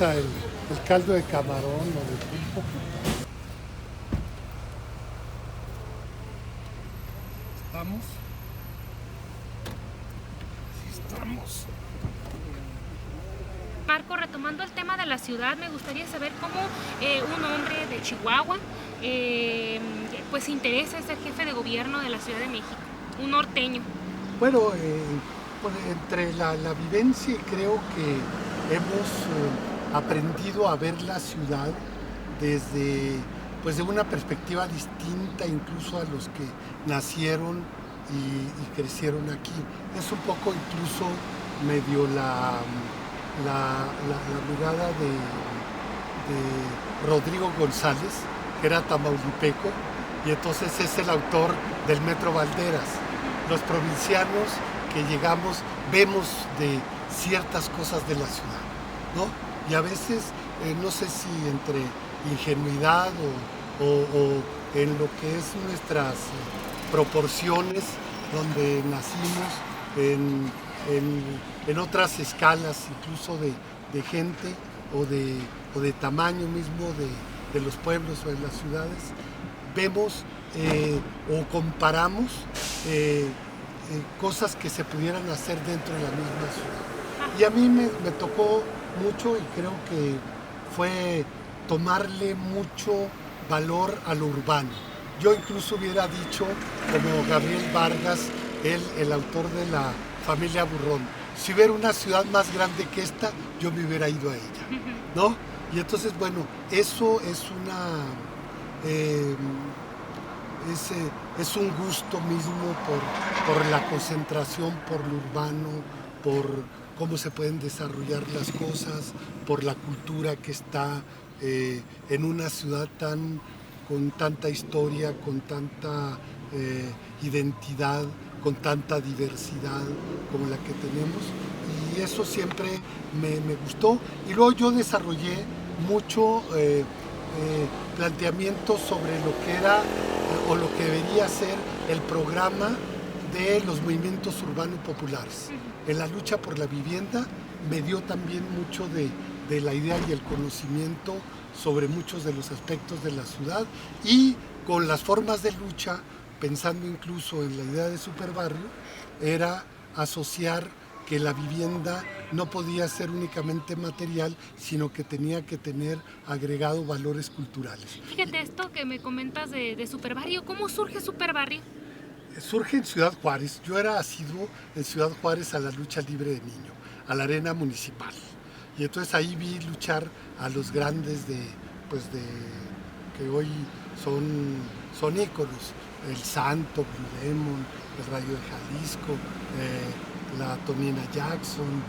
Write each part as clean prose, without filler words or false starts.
gusta el caldo de camarón o de pulpo. ¿Estamos? Sí, estamos. Marco, retomando el tema de la ciudad, me gustaría saber cómo un hombre de Chihuahua pues se interesa en ser jefe de gobierno de la Ciudad de México, un norteño. Bueno, entre la vivencia, creo que hemos aprendido a ver la ciudad desde pues de una perspectiva distinta incluso a los que nacieron y crecieron aquí. Es un poco incluso medio la mirada de Rodrigo González, que era tamaulipeco, y entonces es el autor del Metro Valderas. Los provincianos que llegamos vemos de ciertas cosas de la ciudad, ¿no? Y a veces, no sé si entre ingenuidad o en lo que es nuestras proporciones, donde nacimos en otras escalas, incluso de gente o de tamaño mismo de los pueblos o de las ciudades, vemos o comparamos cosas que se pudieran hacer dentro de la misma ciudad. Y a mí me tocó mucho y creo que fue tomarle mucho valor a lo urbano. Yo incluso hubiera dicho, como Gabriel Vargas, el autor de La Familia Burrón, si hubiera una ciudad más grande que esta, yo me hubiera ido a ella, ¿no? Y entonces, bueno, eso es es un gusto mismo por la concentración, por lo urbano, por cómo se pueden desarrollar las cosas, por la cultura que está en una ciudad con tanta historia, con tanta identidad, con tanta diversidad como la que tenemos. Y eso siempre me gustó. Y luego yo desarrollé mucho planteamiento sobre lo que era o lo que debería ser el programa de los movimientos urbanos populares. En la lucha por la vivienda me dio también mucho de la idea y el conocimiento sobre muchos de los aspectos de la ciudad, y con las formas de lucha, pensando incluso en la idea de superbarrio, era asociar que la vivienda no podía ser únicamente material, sino que tenía que tener agregado valores culturales. Fíjate esto que me comentas de Superbarrio, ¿cómo surge Superbarrio? Surge en Ciudad Juárez. Yo era asiduo en Ciudad Juárez a la lucha libre de niño, a la arena municipal. Y entonces ahí vi luchar a los grandes que hoy son íconos. El Santo, Blue Demon, el Rayo de Jalisco, la Tonina Jackson,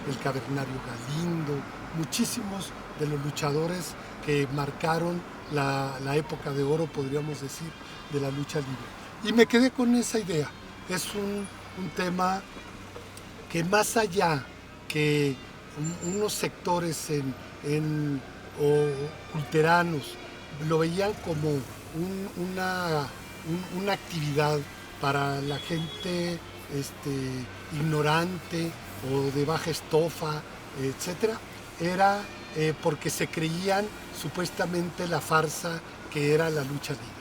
el Cavernario Galindo, muchísimos de los luchadores que marcaron la época de oro, podríamos decir, de la lucha libre. Y me quedé con esa idea. Es un tema que más allá que unos sectores culteranos lo veían como una actividad para la gente ignorante o de baja estofa, etcétera, era porque se creían supuestamente la farsa que era la lucha libre.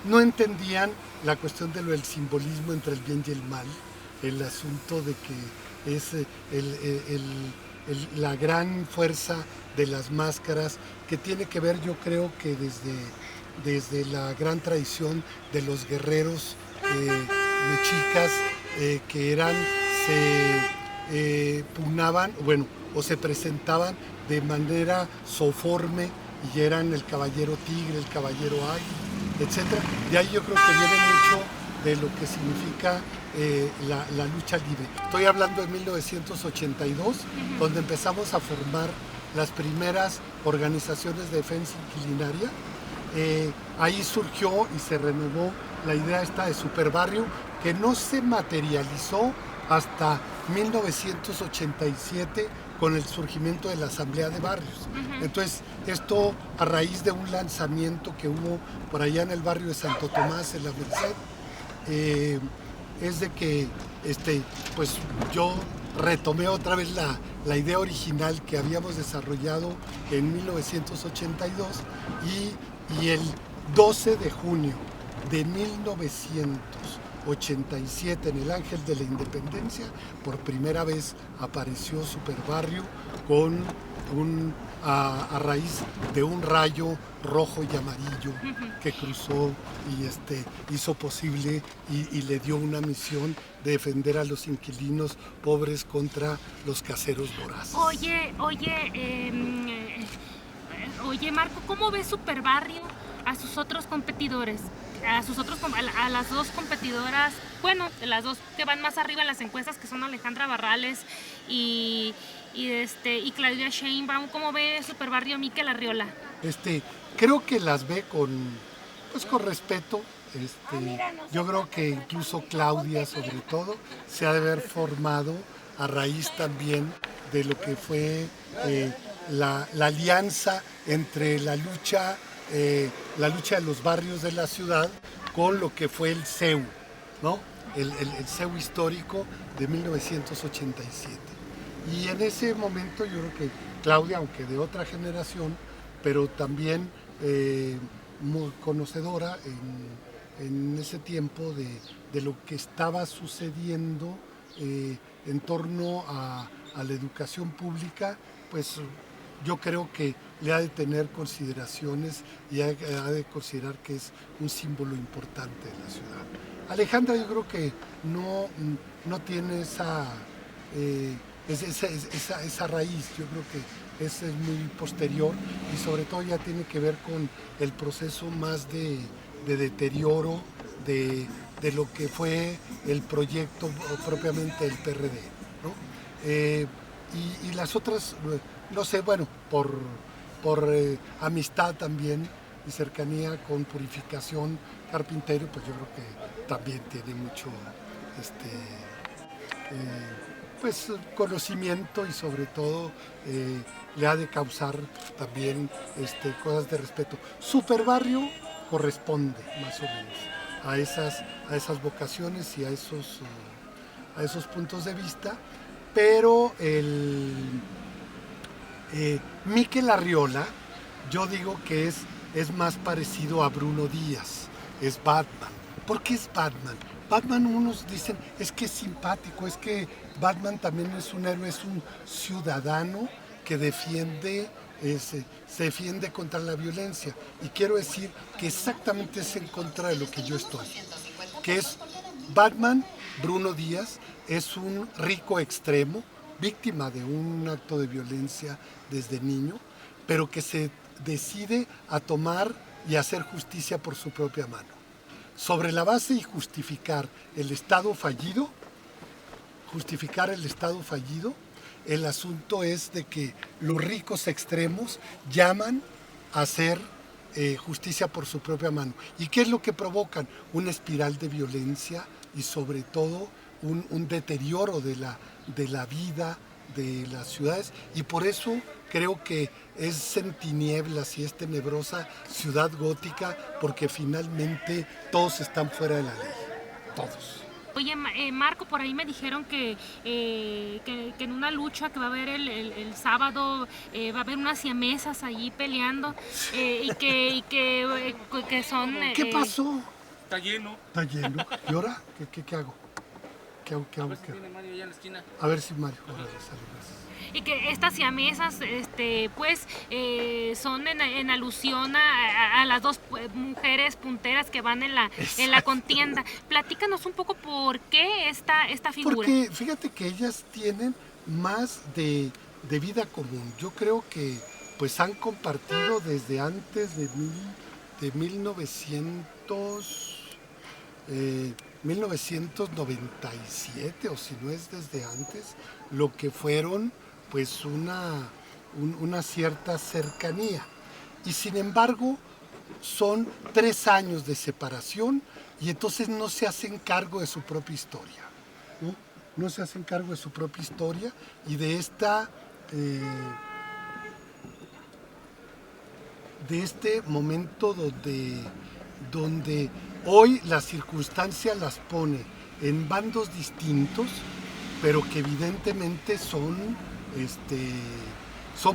No entendían la cuestión del simbolismo entre el bien y el mal, el asunto de que es la gran fuerza de las máscaras, que tiene que ver, yo creo que desde la gran tradición de los guerreros mexicas, que se pugnaban, bueno, o se presentaban de manera zooforme, y eran el caballero tigre, el caballero águila, etc. De ahí yo creo que viene mucho de lo que significa la lucha libre. Estoy hablando de 1982, donde empezamos a formar las primeras organizaciones de defensa inquilinaria. Ahí surgió y se renovó la idea esta de superbarrio, que no se materializó hasta 1987 con el surgimiento de la Asamblea de Barrios. Entonces, esto a raíz de un lanzamiento que hubo por allá en el barrio de Santo Tomás, en la Merced, es de que pues yo retomé otra vez la idea original que habíamos desarrollado en 1982 y el 12 de junio de 1987 en el Ángel de la Independencia por primera vez apareció Superbarrio con a raíz de un rayo rojo y amarillo que cruzó y hizo posible y le dio una misión de defender a los inquilinos pobres contra los caseros voraces. Oye, Marco, ¿cómo ves Superbarrio a sus otros competidores? A las dos competidoras, bueno, las dos que van más arriba en las encuestas, que son Alejandra Barrales y Claudia Sheinbaum. ¿Cómo ve Superbarrio Mikel Arriola? Creo que las ve con respeto. Yo creo que incluso Claudia, sobre todo, se ha de haber formado a raíz también de lo que fue la alianza entre la lucha de los barrios de la ciudad con lo que fue el CEU, ¿no? El CEU histórico de 1987. Y en ese momento yo creo que Claudia, aunque de otra generación, pero también muy conocedora en ese tiempo de lo que estaba sucediendo en torno a la educación pública, pues yo creo que le ha de tener consideraciones y ha de considerar que es un símbolo importante de la ciudad. Alejandra yo creo que no tiene esa raíz, yo creo que es muy posterior y sobre todo ya tiene que ver con el proceso más de deterioro de lo que fue el proyecto propiamente del PRD, ¿no? Y las otras, no sé, bueno, por amistad también y cercanía con Purificación Carpintero, pues yo creo que también tiene mucho conocimiento y sobre todo le ha de causar también cosas de respeto. Superbarrio corresponde más o menos a esas vocaciones y a esos puntos de vista, pero Mikel Arriola, yo digo que es más parecido a Bruno Díaz, es Batman. ¿Por qué es Batman? Batman, unos dicen, es que es simpático, es que Batman también es un héroe, es un ciudadano que se defiende contra la violencia. Y quiero decir que exactamente es en contra de lo que yo estoy. Que es Batman, Bruno Díaz, es un rico extremo, víctima de un acto de violencia desde niño, pero que se decide a tomar y hacer justicia por su propia mano. Sobre la base y justificar el Estado fallido, el asunto es de que los ricos extremos llaman a hacer justicia por su propia mano. ¿Y qué es lo que provocan? Una espiral de violencia y sobre todo un deterioro de la vida de las ciudades, y por eso creo que es en tinieblas y es tenebrosa Ciudad Gótica, porque finalmente todos están fuera de la ley, todos. Oye, Marco, por ahí me dijeron que en una lucha que va a haber el sábado va a haber unas siamesas allí peleando y que son... ¿Qué pasó? Está lleno. Está lleno. ¿Y ahora? ¿Qué hago? ¿Qué hago? A ver si viene Mario allá en la esquina. A ver si Mario. Órale, sale, gracias. Y que estas siamesas son en alusión a las dos mujeres punteras que van en la contienda. Platícanos un poco por qué esta figura. Porque fíjate que ellas tienen más de vida común. Yo creo que pues han compartido desde antes de 1997, o si no es desde antes, lo que fueron pues una cierta cercanía. Y sin embargo, son 3 años de separación y entonces no se hacen cargo de su propia historia. No se hacen cargo de su propia historia y de este momento donde hoy la circunstancia las pone en bandos distintos, pero que evidentemente son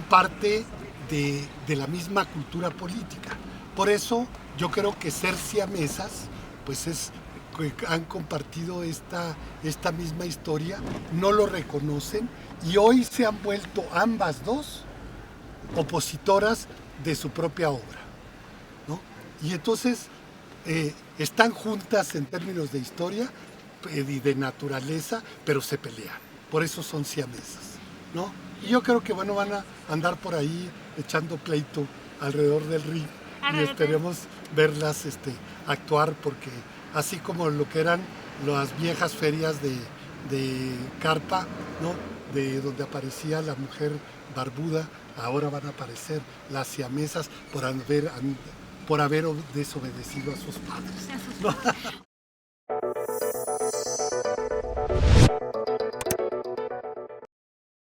parte de la misma cultura política. Por eso yo creo que ser siamesas, pues han compartido esta misma historia, no lo reconocen y hoy se han vuelto ambas dos opositoras de su propia obra, ¿no? Y entonces están juntas en términos de historia y de naturaleza, pero se pelean. Por eso son siamesas, ¿no? Y yo creo que bueno, van a andar por ahí echando pleito alrededor del ring y esperemos verlas actuar, porque así como lo que eran las viejas ferias de carpa, ¿no? De donde aparecía la mujer barbuda, ahora van a aparecer las siamesas por haber desobedecido a sus padres, ¿no?